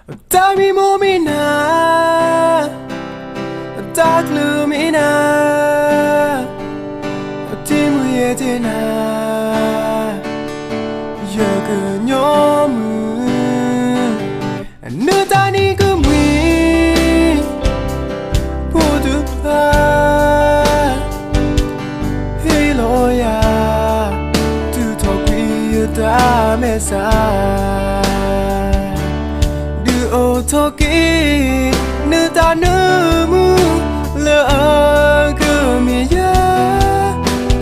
Dami mo mina, taklu mina, timu yedena, yaganyomu, nutani kumwi, podupa, hiloya, tu tokwi yudamesa. Toki nuta numu le agamiya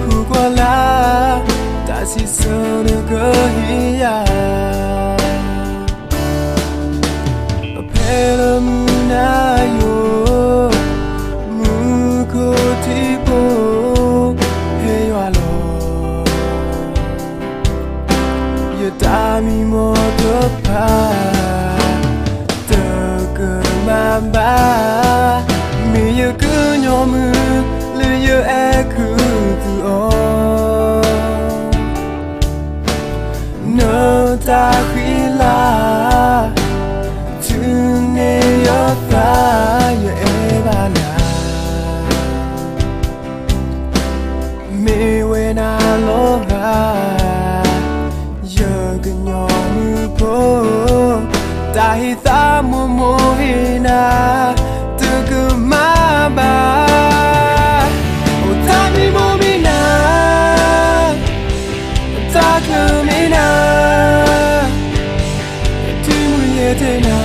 kukwala tasi sonu kahiya pela munayo mukotipo heyalo yatami motopa Mamba, mi yu kunyomu, lu yu ekutu o. No takwila, tune yota yu ebana. Mi wena loha, yu kunyomu po. Tahita mumohina tukumaba Utami momina takumina Timu yetena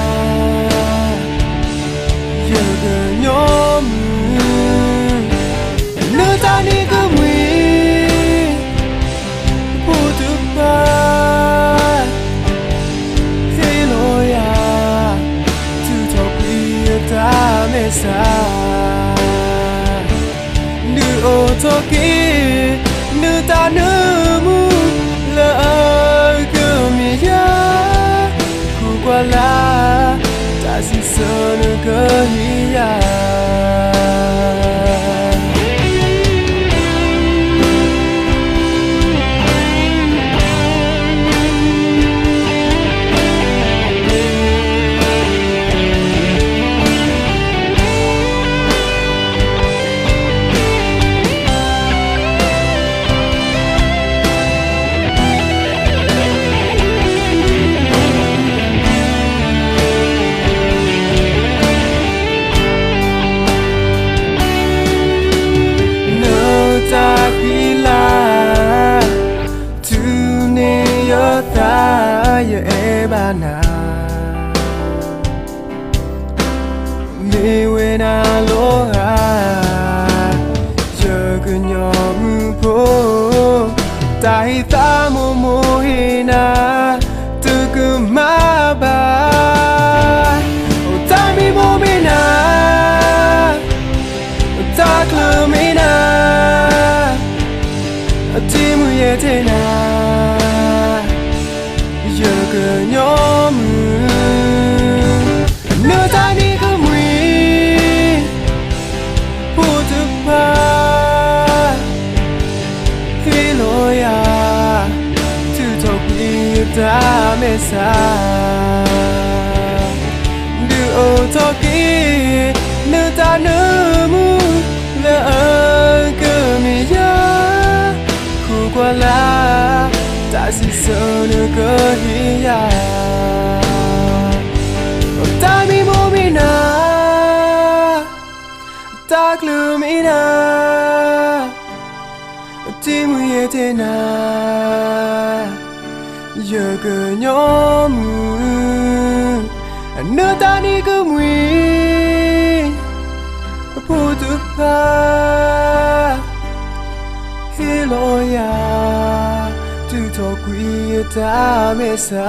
Yaganyomu Nutani kumwi Putupa Mesa Nu otoki Nu tanumu Le agamiya Kukwala Tasi sonu kahiya Ya ebana Mi wena loha Yaganyomu po Tahita momohina Tukumaba Utami momina Taklumina Timu yetena Yaganyomu Nutani kumwi Putupa Hiloya Tutokwi yudamesa Du otoki Nutanumu Le agamiya Kukwala Tasi sonu kahiya Otami momina Taklumina Timu yetena Yaganyomu Nutani kumwi Putupa Hiloya Tu tokwi yata mesa